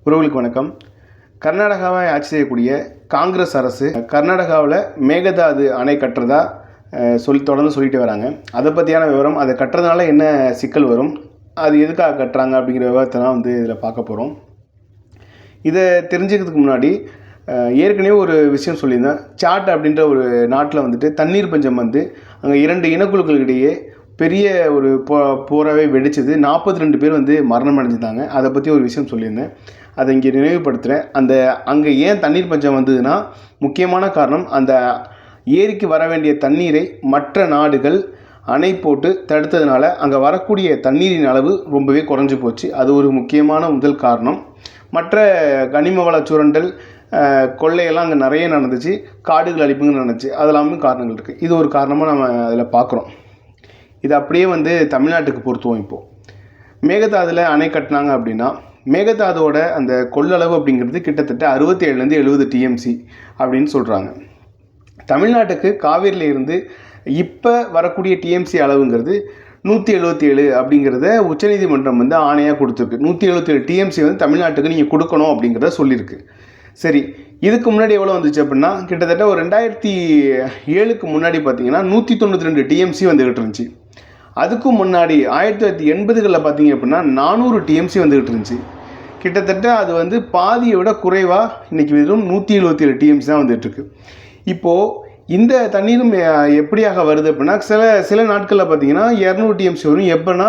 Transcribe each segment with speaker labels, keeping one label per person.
Speaker 1: உறவுகளுக்கு வணக்கம். கர்நாடகாவை ஆட்சி செய்யக்கூடிய காங்கிரஸ் அரசு கர்நாடகாவில் மேகதாது அணை கட்டுறதா தொடர்ந்து சொல்லிட்டு வராங்க. அதை பற்றியான விவரம், அதை கட்டுறதுனால என்ன சிக்கல் வரும், அது எதுக்காக கட்டுறாங்க அப்படிங்கிற விவரத்தை தான் இதில் பார்க்க போகிறோம். இதை தெரிஞ்சுக்கிறதுக்கு முன்னாடி ஏற்கனவே ஒரு விஷயம் சொல்லியிருந்தேன். சாட் அப்படின்ற ஒரு நாட்டில் தண்ணீர் பஞ்சம் அங்கே 2 இனக்குழுக்களிடையே பெரிய ஒரு போராகவே வெடிச்சது. 42 பேர் மரணம் அடைஞ்சிட்டாங்க. அதை பற்றி ஒரு விஷயம் சொல்லியிருந்தேன், அதை இங்கே நினைவுபடுத்துகிறேன். அங்கே ஏன் தண்ணீர் பஞ்சம் வந்ததுன்னா, முக்கியமான காரணம் அந்த ஏரிக்கு வர வேண்டிய தண்ணீரை மற்ற நாடுகள் அணை போட்டு தடுத்ததுனால அங்கே வரக்கூடிய தண்ணீரின் அளவு ரொம்பவே குறைஞ்சி போச்சு. அது ஒரு முக்கியமான முதல் காரணம். மற்ற கனிம வள சுரண்டல், கொள்ளையெல்லாம் அங்கே நிறைய நடந்துச்சு. காடுகள் அழிப்புங்க நடந்துச்சு. அதெல்லாமே காரணங்கள் இருக்குது. இது ஒரு காரணமாக நம்ம அதில் பார்க்குறோம். இது அப்படியே தமிழ்நாட்டுக்கு பொறுத்துவோம். இப்போது மேகதாதுல அணை கட்டினாங்க அப்படின்னா, மேகதாதோட அந்த கொள்ளளவு அப்படிங்கிறது கிட்டத்தட்ட 67லேருந்து 70 டிஎம்சி அப்படின்னு சொல்கிறாங்க. தமிழ்நாட்டுக்கு காவேரியில் இருந்து இப்போ வரக்கூடிய டிஎம்சி அளவுங்கிறது 177 அப்படிங்கிறத உச்சநீதிமன்றம் ஆணையாக கொடுத்துருக்கு. 177 டிஎம்சி தமிழ்நாட்டுக்கு நீங்கள் கொடுக்கணும் அப்படிங்கிறத சொல்லியிருக்கு. சரி, இதுக்கு முன்னாடி எவ்வளோ வந்துச்சு அப்படின்னா, கிட்டத்தட்ட ஒரு 2007க்கு முன்னாடி பார்த்தீங்கன்னா 192 டிஎம்சி வந்துக்கிட்டு இருந்துச்சு. அதுக்கும் முன்னாடி 1980களில் பார்த்தீங்க அப்படின்னா 400 டிஎம்சி வந்துக்கிட்டு இருந்துச்சு. கிட்டத்தட்ட அது பாதியை விட குறைவாக இன்றைக்கி வெறும் 177 டிஎம்சி தான் வந்துட்டுருக்கு. இப்போது இந்த தண்ணீரும் எப்படியாக வருது அப்படின்னா, சில நாட்களில் பார்த்தீங்கன்னா 200 டிஎம்சி வரும். எப்போனா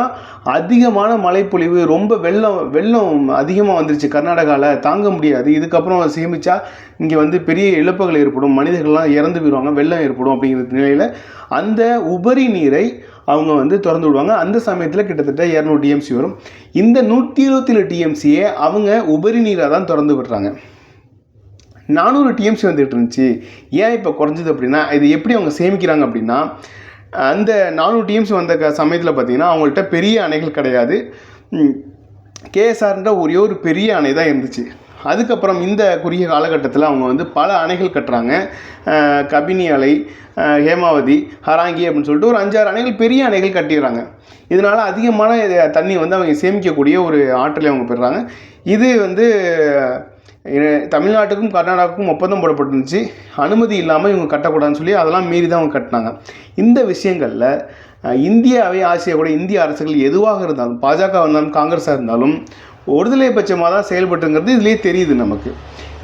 Speaker 1: அதிகமான மழைப்பொழிவு, ரொம்ப வெள்ளம் அதிகமாக வந்துருச்சு கர்நாடகாவில், தாங்க முடியாது. இதுக்கப்புறம் சேமித்தா இங்கே பெரிய இழப்புகள் ஏற்படும், மனிதர்கள்லாம் இறந்து போயிடுவாங்க, வெள்ளம் ஏற்படும் அப்படிங்கிற நிலையில் அந்த உபரி நீரை அவங்க திறந்து விடுவாங்க. அந்த சமயத்தில் கிட்டத்தட்ட 200 டிஎம்சி வரும். இந்த 177 டிஎம்சியை அவங்க உபரி நீராக தான் திறந்து விடுறாங்க. 400 டிஎம்சி வந்துட்டு இருந்துச்சு. ஏன் இப்போ குறைஞ்சது அப்படின்னா, இது எப்படி அவங்க சேமிக்கிறாங்க அப்படின்னா, அந்த 400 டிஎம்சி வந்த சமயத்தில் பார்த்தீங்கன்னா அவங்கள்ட்ட பெரிய அணைகள் கிடையாது. கேஎஸ்ஆர்ன்ற ஒரே ஒரு பெரிய அணை தான் இருந்துச்சு. அதுக்கப்புறம் இந்த குறுகிய காலகட்டத்தில் அவங்க பல அணைகள் கட்டுறாங்க. கபினி அணை, ஹேமாவதி, ஹராங்கி அப்படின்னு சொல்லிட்டு ஒரு 5-6 அணைகள், பெரிய அணைகள் கட்டிடுறாங்க. இதனால் அதிகமான தண்ணி அவங்க சேமிக்கக்கூடிய ஒரு ஆற்றலை அவங்க பெறுறாங்க. இது தமிழ்நாட்டுக்கும் கர்நாடகாவுக்கும் ஒப்பந்தம் போடப்பட்டுருந்துச்சு. அனுமதி இல்லாமல் இவங்க கட்டக்கூடாதுன்னு சொல்லி அதெல்லாம் மீறி தான் அவங்க கட்டினாங்க. இந்த விஷயங்களில் இந்தியாவை ஆசியக்கூடிய இந்திய அரசுகள் எதுவாக இருந்தாலும், பாஜக இருந்தாலும் காங்கிரஸாக இருந்தாலும் ஒருதலை பட்சமாக தான் செயல்பட்டுங்கிறது இதுலேயே தெரியுது நமக்கு.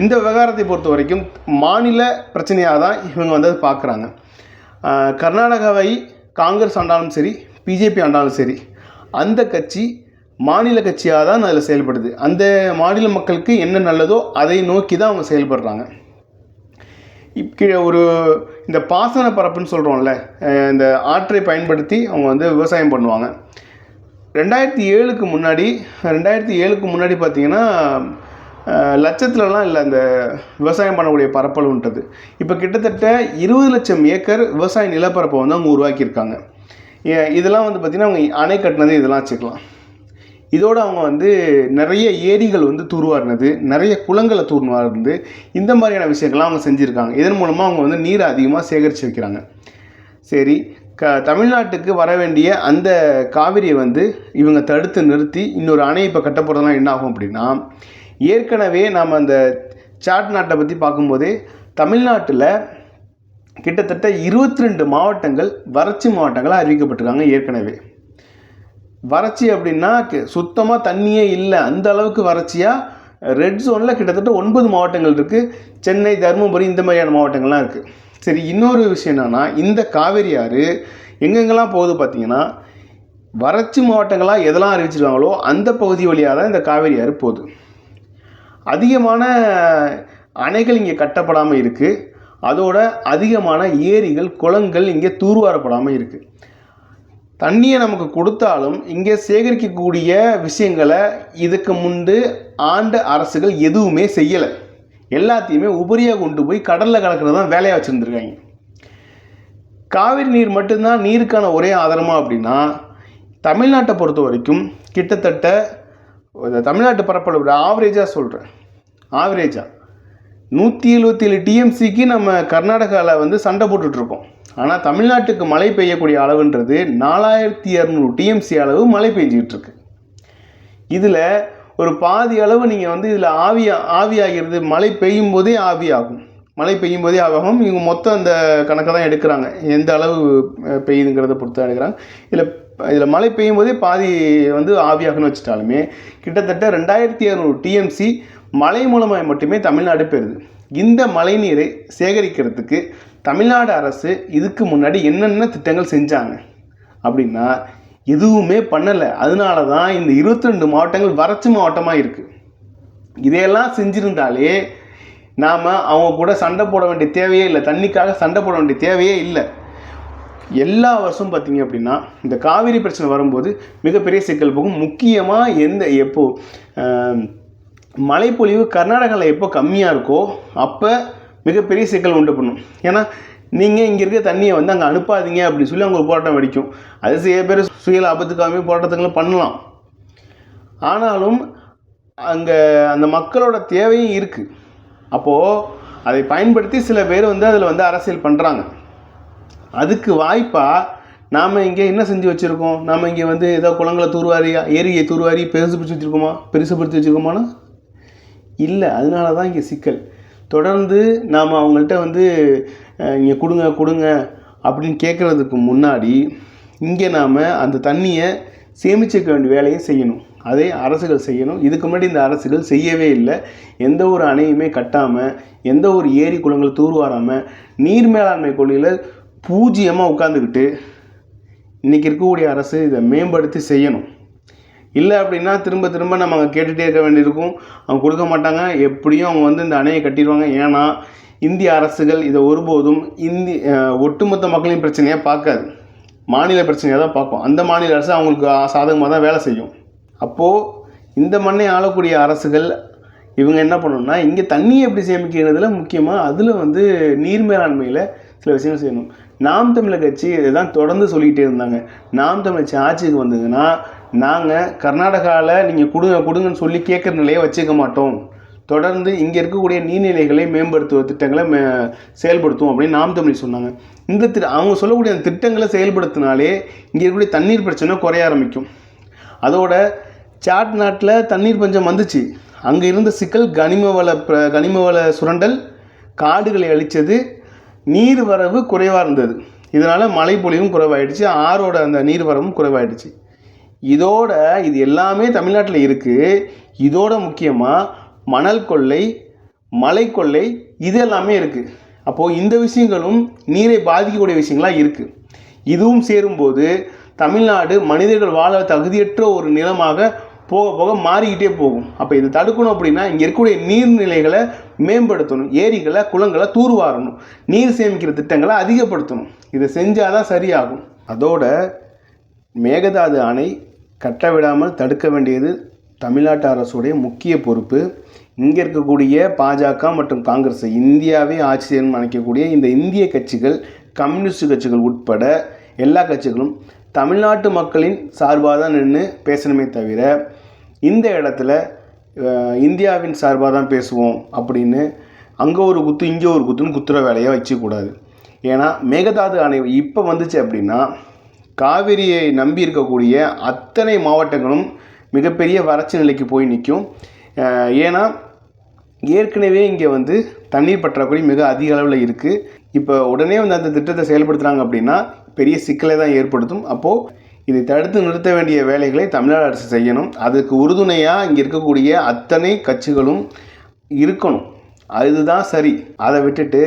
Speaker 1: இந்த விவகாரத்தை பொறுத்த வரைக்கும் மாநில பிரச்சனையாக தான் இவங்க பார்க்குறாங்க. கர்நாடகாவை காங்கிரஸ் ஆண்டாலும் சரி, பிஜேபி ஆண்டாலும் சரி, அந்த கட்சி மாநில கட்சியாக தான் அதில் செயல்படுது. அந்த மாநில மக்களுக்கு என்ன நல்லதோ அதை நோக்கி தான் அவங்க செயல்படுறாங்க. இந்த பாசன பரப்புன்னு சொல்கிறோம்ல, இந்த ஆற்றை பயன்படுத்தி அவங்க விவசாயம் பண்ணுவாங்க. 2007க்கு முன்னாடி பார்த்தீங்கன்னா லட்சத்துலலாம் இல்லை அந்த விவசாயம் பண்ணக்கூடிய பரப்பளவுன்றது. இப்போ கிட்டத்தட்ட 20 லட்சம் ஏக்கர் விவசாய நிலப்பரப்பை அவங்க உருவாக்கியிருக்காங்க. இதெல்லாம் பார்த்திங்கன்னா அவங்க அணை கட்டினது இதெல்லாம் வச்சுக்கலாம். இதோடு அவங்க நிறைய ஏரிகள் தூர்வாரினது, நிறைய குளங்களை தூர்வாரினது, இந்த மாதிரியான விஷயங்கள்லாம் அவங்க செஞ்சுருக்காங்க. இதன் மூலமாக அவங்க நீரை அதிகமாக சேகரித்து வைக்கிறாங்க. சரி, தமிழ்நாட்டுக்கு வர வேண்டிய அந்த காவிரியை இவங்க தடுத்து நிறுத்தி இன்னொரு அணை இப்போ கட்ட போகிறதுலாம் என்ன ஆகும் அப்படின்னா, ஏற்கனவே நாம் அந்த சாட் நாட்டை பற்றி பார்க்கும்போதே தமிழ்நாட்டில் கிட்டத்தட்ட 22 மாவட்டங்கள் வறட்சி மாவட்டங்களாக அறிவிக்கப்பட்டிருக்காங்க. ஏற்கனவே வறட்சி அப்படின்னா சுத்தமாக தண்ணியே இல்லை, அந்த அளவுக்கு வறட்சியாக ரெட் ஜோனில் கிட்டத்தட்ட 9 மாவட்டங்கள் இருக்குது. சென்னை, தருமபுரி, இந்த மாதிரியான மாவட்டங்கள்லாம் இருக்குது. சரி, இன்னொரு விஷயம் என்னென்னா, இந்த காவேரி ஆறு எங்கெங்கெல்லாம் போகுது பார்த்திங்கன்னா, வறட்சி மாவட்டங்களாக எதெல்லாம் அறிவிச்சிருக்காங்களோ அந்த பகுதி வழியாக தான் இந்த காவேரி ஆறு போகுது. அதிகமான அணைகள் இங்கே கட்டப்படாமல் இருக்குது. அதோட அதிகமான ஏரிகள், குளங்கள் இங்கே தூர்வாரப்படாமல் இருக்குது. தண்ணியை நமக்கு கொடுத்தாலும் இங்கே சேகரிக்கக்கூடிய விஷயங்களை இதுக்கு முன்பு ஆண்ட அரசுகள் எதுவுமே செய்யலை. எல்லாத்தையுமே உபரியாக கொண்டு போய் கடலில் கலக்கிறது தான் வேலையாக வச்சுருந்துருக்காங்க. காவிரி நீர் மட்டும்தான் நீருக்கான ஒரே ஆதாரமாக அப்படின்னா, தமிழ்நாட்டை பொறுத்த வரைக்கும் கிட்டத்தட்ட தமிழ்நாட்டு பரப்பளவு ஆவரேஜாக சொல்கிறேன், 177 டிஎம்சிக்கு நம்ம கர்நாடகாவில் சண்டை போட்டுட்ருக்கோம். ஆனால் தமிழ்நாட்டுக்கு மழை பெய்யக்கூடிய அளவுன்றது 4200 டிஎம்சி அளவு மழை பெஞ்சிக்கிட்டு இருக்கு. இதில் ஒரு பாதி அளவு நீங்கள் வந்து இதில் ஆவியாகிறது. மழை பெய்யும் போதே ஆவியாகும். இவங்க மொத்தம் அந்த கணக்கை தான் எடுக்கிறாங்க, எந்த அளவு பெய்யுதுங்கிறத பொறுத்து தான் எடுக்கிறாங்க. இதில் மழை பெய்யும் போதே பாதி வந்து ஆவியாகுன்னு வச்சுட்டாலுமே கிட்டத்தட்ட 2600 டிஎம்சி மழை மூலமாக மட்டுமே தமிழ்நாடு பெறுது. இந்த மழைநீரை சேகரிக்கிறதுக்கு தமிழ்நாடு அரசு இதுக்கு முன்னாடி என்னென்ன திட்டங்கள் செஞ்சாங்க அப்படின்னா எதுவுமே பண்ணலை. அதனால தான் இந்த 22 மாவட்டங்கள் வறட்சி மாவட்டமாக இருக்குது. இதையெல்லாம் செஞ்சுருந்தாலே நாம் அவங்க கூட சண்டை போட வேண்டிய தேவையே இல்லை, தண்ணிக்காக சண்டை போட வேண்டிய தேவையே இல்லை. எல்லா வருஷம் பார்த்திங்க அப்படின்னா இந்த காவிரி பிரச்சனை வரும்போது மிகப்பெரிய சிக்கல் போகும். முக்கியமாக எப்போது மழைப்பொழிவு கர்நாடகாவில் எப்போ கம்மியாக இருக்கோ அப்போ மிகப்பெரிய சிக்கல் உண்டு பண்ணும். ஏன்னா நீங்கள் இங்கே இருக்க தண்ணியை வந்து அங்கே அனுப்பாதீங்க அப்படின்னு சொல்லி அவங்க ஒரு போராட்டம் வெடிக்கும். அது சில பேர் சுய லாபத்துக்காகவே போராட்டத்துங்களும் பண்ணலாம். ஆனாலும் அங்கே அந்த மக்களோட தேவையும் இருக்குது. அப்போது அதை பயன்படுத்தி சில பேர் வந்து அதில் வந்து அரசியல் பண்ணுறாங்க. அதுக்கு வாய்ப்பாக நாம் இங்கே என்ன செஞ்சு வச்சுருக்கோம்? நாம் இங்கே வந்து ஏதோ குளங்களை தூர்வாரி, ஏரியை தூர்வாரி பெருசுபடுத்தி வச்சுருக்கோமானா இல்லை. அதனால தான் இங்கே சிக்கல். தொடர்ந்து நாம் அவங்கள்ட்ட வந்து இங்கே கொடுங்க அப்படின்னு கேட்குறதுக்கு முன்னாடி இங்கே நாம் அந்த தண்ணியை சேமிச்சுக்க வேண்டிய வேலையை செய்யணும். அதை அரசுகள் செய்யணும். இதுக்கு முன்னாடி இந்த அரசுகள் செய்யவே இல்லை. எந்த ஒரு அணையுமே கட்டாமல், எந்த ஒரு ஏரி குளங்களை தூர்வாராமல், நீர் மேலாண்மை கொள்கையில் பூஜ்ஜியமாக உட்காந்துக்கிட்டு இன்றைக்கி இருக்கக்கூடிய அரசு இதை மேம்படுத்தி செய்யணும். இல்லை அப்படின்னா திரும்ப நம்ம அங்கே கேட்டுகிட்டே இருக்க வேண்டியிருக்கும். அவங்க கொடுக்க மாட்டாங்க. எப்படியும் அவங்க வந்து இந்த அணையை கட்டிடுவாங்க. ஏன்னா இந்திய அரசுகள் இதை ஒருபோதும் ஒட்டுமொத்த மக்களின் பிரச்சனையாக பார்க்காது, மாநில பிரச்சனையாக தான் பார்க்கும். அந்த மாநில அரசு அவங்களுக்கு சாதகமாக தான் வேலை செய்யும். அப்போது இந்த மண்ணை ஆளக்கூடிய அரசுகள் இவங்க என்ன பண்ணணும்னா இங்கே தண்ணியை எப்படி சேமிக்கிறதுல முக்கியமாக அதில் வந்து நீர் மேலாண்மையில் சில விஷயங்கள் செய்யணும். நாம் தமிழர் கட்சி இதை தான் தொடர்ந்து சொல்லிகிட்டே இருந்தாங்க. நாம் தமிழ் கட்சி ஆட்சிக்கு வந்ததுன்னா நாங்கள் கர்நாடகாவில் நீங்கள் கொடுங்கன்னு சொல்லி கேட்குற நிலையை வச்சுக்க மாட்டோம். தொடர்ந்து இங்கே இருக்கக்கூடிய நீர்நிலைகளை மேம்படுத்துவ திட்டங்களை செயல்படுத்துவோம் அப்படின்னு நாம் தமிழ் சொன்னாங்க. அவங்க சொல்லக்கூடிய அந்த திட்டங்களை செயல்படுத்தினாலே இங்கே இருக்கக்கூடிய தண்ணீர் பிரச்சனை குறைய ஆரம்பிக்கும். அதோட சாட் நாட்டில் தண்ணீர் பஞ்சம் வந்துச்சு. அங்கே இருந்த சிக்கல் கனிமவள சுரண்டல், காடுகளை அழித்தது, நீர் வரவு குறைவாக இருந்தது. இதனால் மழை பொழிவும் குறைவாயிடுச்சு, ஆறோட அந்த நீர் வரவும் குறைவாயிடுச்சு. இது எல்லாமே தமிழ்நாட்டில் இருக்குது. இதோட முக்கியமாக மணல் கொள்ளை, மலை கொள்ளை, இது எல்லாமே இருக்குது. அப்போது இந்த விஷயங்களும் நீரை பாதிக்கக்கூடிய விஷயங்களாக இருக்குது. இதுவும் சேரும்போது தமிழ்நாடு மனிதர்கள் வாழ தகுதியற்ற ஒரு நிலமாக போக போக மாறிக்கிட்டே போகும். அப்போ இதை தடுக்கணும் அப்படின்னா இங்கே இருக்கக்கூடிய நீர்நிலைகளை மேம்படுத்தணும், ஏரிகளை குளங்களை தூர்வாரணும், நீர் சேமிக்கிற திட்டங்களை அதிகப்படுத்தணும். இதை செஞ்சால் தான் சரியாகும். அதோட மேகதாது அணை கட்ட விடாமல் தடுக்க வேண்டியது தமிழ்நாட்டு அரசுடைய முக்கிய பொறுப்பு. இங்கே இருக்கக்கூடிய பாஜக மற்றும் காங்கிரஸ் இந்தியாவே ஆட்சி செய்யணும்னு நினைக்கக்கூடிய இந்த இந்திய கட்சிகள், கம்யூனிஸ்ட் கட்சிகள் உட்பட எல்லா கட்சிகளும் தமிழ்நாட்டு மக்களின் சார்பாக தான் நின்று பேசணுமே தவிர இந்த இடத்துல இந்தியாவின் சார்பாக தான் பேசுவோம் அப்படின்னு அங்கே ஒரு குத்து இங்கே ஒரு குத்துன்னு குத்துற வேலையை வச்சுக்கூடாது. ஏன்னா மேகதாது அணை இப்போ வந்துச்சு அப்படின்னா காவிரியை நம்பி இருக்கக்கூடிய அத்தனை மாவட்டங்களும் மிகப்பெரிய வறட்சி நிலைக்கு போய் நிற்கும். ஏன்னா ஏற்கனவே இங்கே வந்து தண்ணீர் பற்றாக்குறை மிக அதிக அளவில் இருக்குது. இப்போ உடனே வந்து அந்த திட்டத்தை செயல்படுத்துகிறாங்க அப்படின்னா பெரிய சிக்கலை தான் ஏற்படுத்தும். அப்போது இதை தடுத்து நிறுத்த வேண்டிய வேலைகளை தமிழ்நாடு அரசு செய்யணும். அதுக்கு உறுதுணையாக இங்கே இருக்கக்கூடிய அத்தனை கட்சிகளும் இருக்கணும். அதுதான் சரி. அதை விட்டுட்டு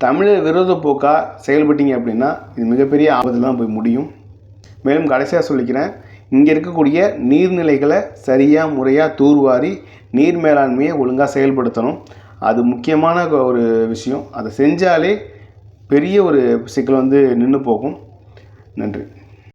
Speaker 1: தமிழர் விரோத போக்காக செயல்பட்டீங்க அப்படின்னா இது மிகப்பெரிய ஆபத்தில் தான் போய் முடியும். மேலும் கடைசியாக சொல்லிக்கிறேன், இங்கே இருக்கக்கூடிய நீர்நிலைகளை சரியாக முறையாக தூர்வாரி நீர் மேலாண்மையை ஒழுங்காக செயல்படுத்தணும். அது முக்கியமான ஒரு விஷயம். அதை செஞ்சாலே பெரிய ஒரு சிக்கல் வந்து நின்று போகும். நன்றி.